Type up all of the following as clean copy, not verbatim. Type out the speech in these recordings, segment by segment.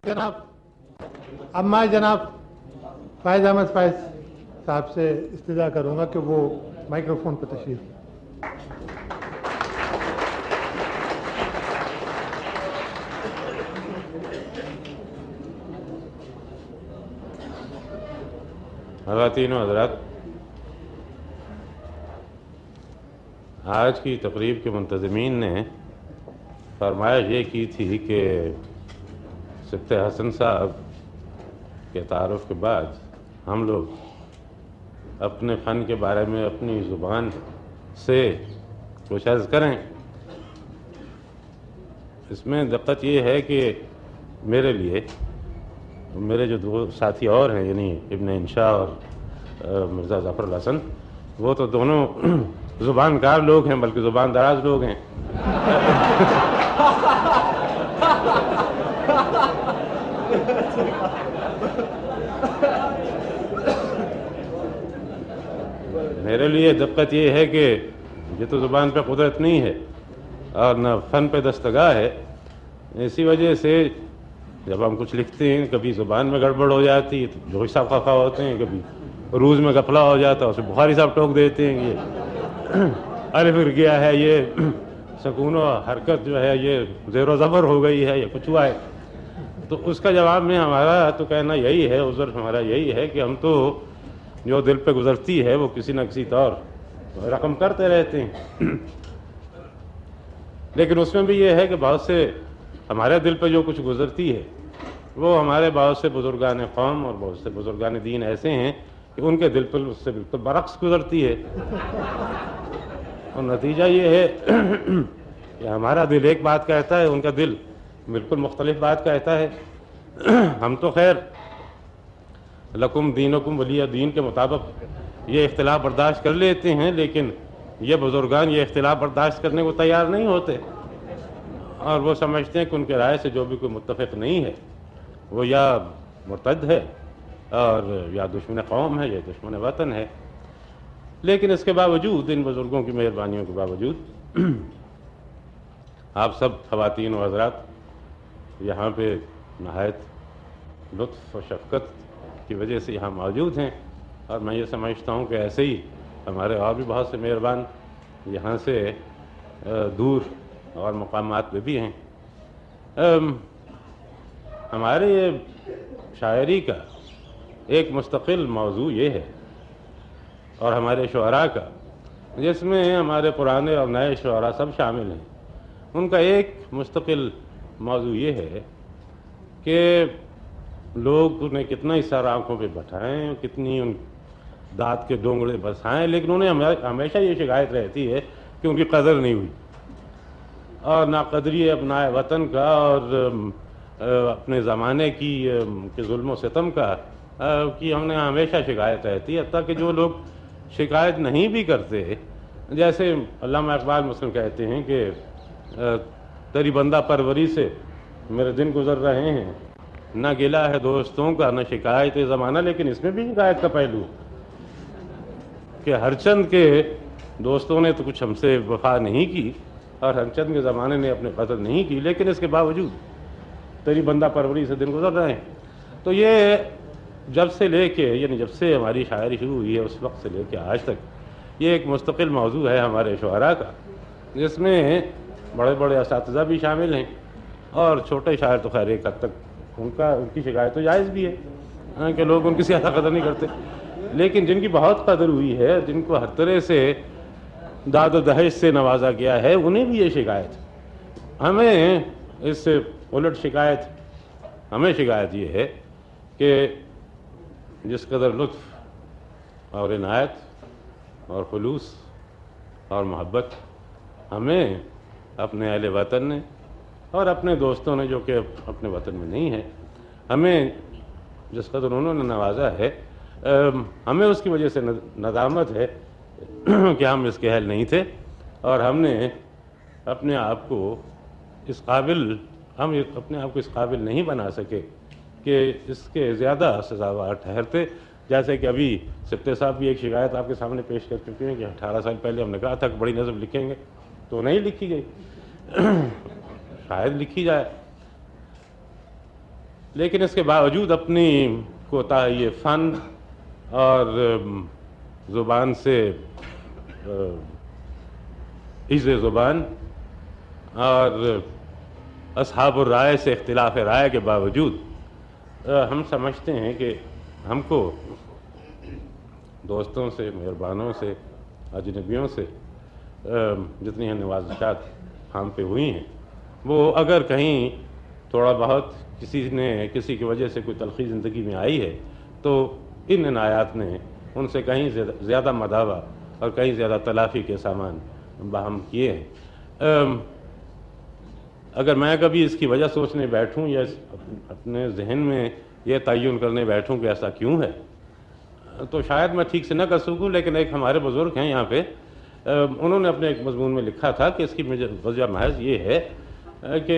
जनाब अब मैं जनाब फैज़ अहमद फैज़ साहब से इस्तिदा करूँगा कि वो माइक्रोफोन पर तशरीफ। ख़वातीन व हज़रात, आज की तकरीब के मुंतज़मीन ने फरमाइश ये की थी कि सिफ्ते हसन साहब के तारुफ़ के बाद हम लोग अपने फ़न के बारे में अपनी ज़ुबान से कुछ अर्ज़ करें। इसमें दिक्कत ये है कि मेरे लिए मेरे जो दो साथी और हैं, यानी इब्न इंशा और मिर्ज़ा ज़फ़र हसन, वो तो दोनों ज़ुबानकार लोग हैं, बल्कि ज़ुबान दराज लोग हैं। मेरे लिए दिक्कत ये है कि ये तो ज़ुबान पे कुदरत नहीं है और न फ़न पे दस्तगाह है। इसी वजह से जब हम कुछ लिखते हैं कभी ज़ुबान में गड़बड़ हो जाती है, तो जोश साहब खफा होते हैं, कभी रूज़ में गफला हो जाता है, उसमें बुखारी साहब टोक देते हैं, ये अरे फिर गया है, ये सकून और हरकत जो है ये ज़ेर व ज़बर हो गई है, या कुछ हुआ है। तो उसका जवाब में हमारा तो कहना यही है, उज़र हमारा यही है कि हम तो जो दिल पे गुज़रती है वो किसी न किसी तौर रकम करते रहते हैं। लेकिन उसमें भी ये है कि बहुत से हमारे दिल पे जो कुछ गुज़रती है वो हमारे बहुत से बुज़ुर्गान क़ौम और बहुत से बुज़ुर्गान दीन ऐसे हैं कि उनके दिल पर उससे बिल्कुल बरक्स गुज़रती है। और नतीजा ये है कि हमारा दिल एक बात कहता है, उनका दिल बिल्कुल मुख्तलिफ बात कहता है। हम तो खैर लकुम दीनुकुम वलिया दीन के मुताबिक ये इख्तिलाफ बर्दाश्त कर लेते हैं, लेकिन ये बुज़ुर्गान ये इख्तिलाफ बर्दाश्त करने को तैयार नहीं होते और वो समझते हैं कि उनके राय से जो भी कोई मुत्तफ़िक़ नहीं है वो या मुर्तद है और या दुश्मन कौम है या दुश्मन वतन है। लेकिन इसके बावजूद, इन बुज़ुर्गों की मेहरबानियों के बावजूद, आप सब ख़वातीन व हज़रात यहाँ पे नहायत लुत्फ़ और शफ़क़त की वजह से यहाँ मौजूद हैं और मैं ये समझता हूँ कि ऐसे ही हमारे और भी बहुत से मेहरबान यहाँ से दूर और मकामात पे भी हैं। हमारे ये शायरी का एक मुस्तक़िल मौज़ू ये है और हमारे शुअरा का, जिसमें हमारे पुराने और नए शुअरा सब शामिल हैं, उनका एक मुस्तक़िल मौज़ू ये है कि लोग उन्हें कितना ही सर आँखों पे बैठाएँ, कितनी उन दाँत के डोंगड़े बरसाएँ, लेकिन उन्हें हमेशा ये शिकायत रहती है कि उनकी कदर नहीं हुई और नाक़दरी अपनाए वतन का और अपने ज़माने की के जुल्म व सितम का कि हमने हमेशा शिकायत रहती है। हत्ता कि जो लोग शिकायत नहीं भी करते, जैसे अल्लामा इक़बाल मुस्लिम कहते हैं कि तेरी बंदा परवरी से मेरे दिन गुज़र रहे हैं, न गिला है दोस्तों का न शिकायत ज़माना। लेकिन इसमें भी शिकायत का पहलू कि हरचंद के दोस्तों ने तो कुछ हमसे वफा नहीं की और हरचंद के ज़माने ने अपने कदर नहीं की, लेकिन इसके बावजूद तेरी बंदा परवरी से दिन गुज़र रहे हैं। तो ये जब से लेके, यानी जब से हमारी शायरी शुरू हुई है उस वक्त से लेके आज तक ये एक मुस्तक़िल मौज़ू है हमारे शुअरा का, जिसमें बड़े बड़े असातिज़ा भी शामिल हैं और छोटे शायर तो खैर एक हद तक उनकी शिकायत तो जायज़ भी है कि लोग उनकी ज़्यादा कदर नहीं करते, लेकिन जिनकी बहुत कदर हुई है, जिनको हर तरह से दाद व दहेज से नवाजा गया है, उन्हें भी ये शिकायत। हमें इससे उलट शिकायत, हमें शिकायत ये है कि जिस कदर लुत्फ़ और इनायत और खुलूस और मोहब्बत हमें अपने अहले वतन ने और अपने दोस्तों ने, जो कि अपने वतन में नहीं है, हमें जिस कदर उन्होंने नवाजा है, हमें उसकी वजह से नदामत है कि हम इसके अहल नहीं थे और हमने अपने आप को इस काबिल, हम अपने आप को इस काबिल नहीं बना सके कि इसके ज़्यादा सज़ावार ठहरते। जैसे कि अभी सिफ्ते साहब भी एक शिकायत आपके सामने पेश कर चुके हैं कि 18 साल पहले हमने कहा था कि बड़ी नज़म लिखेंगे, तो नहीं लिखी गई, शायद लिखी जाए। لیکن اس کے باوجود اپنی کوتاہی فن اور زبان سے عز زبان اور اصحاب الرائے سے اختلاف رائے کے باوجود ہم سمجھتے ہیں کہ ہم کو دوستوں سے، مہربانوں سے، اجنبیوں سے جتنی نوازشات ہم پہ ہوئی ہیں، وہ اگر کہیں تھوڑا بہت کسی کی وجہ سے کوئی تلخی زندگی میں آئی ہے تو ان عنایات نے ان سے کہیں زیادہ مداوع اور کہیں زیادہ تلافی کے سامان باہم کیے ہیں۔ اگر میں کبھی اس کی وجہ سوچنے بیٹھوں یا اپنے ذہن میں یہ تعین کرنے بیٹھوں کہ ایسا کیوں ہے تو شاید میں ٹھیک سے نہ کر سکوں، لیکن ایک ہمارے بزرگ ہیں یہاں پہ، انہوں نے اپنے ایک مضمون میں لکھا تھا کہ اس کی وجہ محض یہ ہے کہ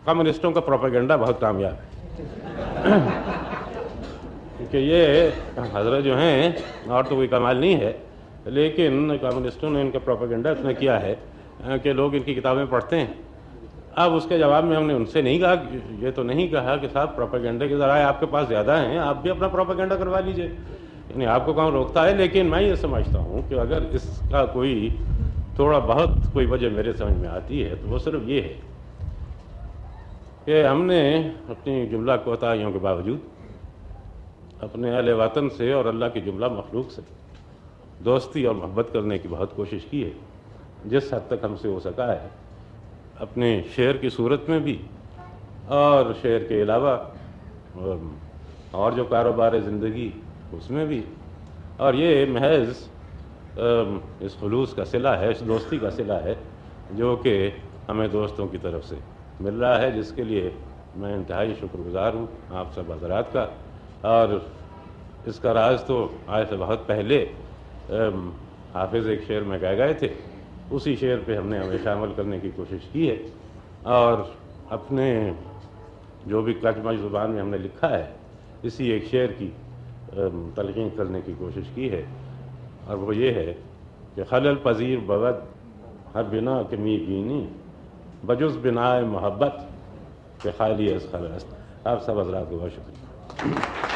کمیونسٹوں کا پروپیگنڈا بہت کامیاب ہے کہ یہ حضرت جو ہیں اور تو کوئی کمال نہیں ہے، لیکن کمیونسٹوں نے ان کا پروپیگنڈا اتنا کیا ہے کہ لوگ ان کی کتابیں پڑھتے ہیں۔ اب اس کے جواب میں ہم نے ان سے نہیں کہا، یہ تو نہیں کہا کہ صاحب پروپیگنڈے کے ذرائع آپ کے پاس زیادہ ہیں، آپ بھی اپنا پروپیگنڈا کروا لیجئے، یعنی آپ کو کون روکتا ہے۔ لیکن میں یہ سمجھتا ہوں کہ اگر اس کا کوئی تھوڑا بہت کوئی وجہ میرے سمجھ میں آتی ہے تو وہ صرف یہ ہے کہ ہم نے اپنی جملہ کوتاہیوں کے باوجود اپنے اہل وطن سے اور اللہ کی جملہ مخلوق سے دوستی اور محبت کرنے کی بہت کوشش کی ہے، جس حد تک ہم سے ہو سکا ہے، اپنے شعر کی صورت میں بھی اور شعر کے علاوہ اور جو کاروبار زندگی اس میں بھی، اور یہ محض اس خلوص کا صلہ ہے، اس دوستی کا صلہ ہے جو کہ ہمیں دوستوں کی طرف سے مل رہا ہے، جس کے لیے میں انتہائی شکر گزار ہوں آپ سب حضرات کا۔ اور اس کا راز تو آج سے بہت پہلے حافظ ایک شعر میں کہہ گئے تھے، اسی شعر پہ ہم نے ہمیشہ عمل کرنے کی کوشش کی ہے اور اپنے جو بھی کچمچ زبان میں ہم نے لکھا ہے اسی ایک شعر کی تلقین کرنے کی کوشش کی ہے، اور وہ یہ ہے کہ خلل پذیر بود ہر بنا کے می بینی بجز بنائے محبت کہ خالی از خلل است۔ آپ سب حضرات کو بہت شکریہ۔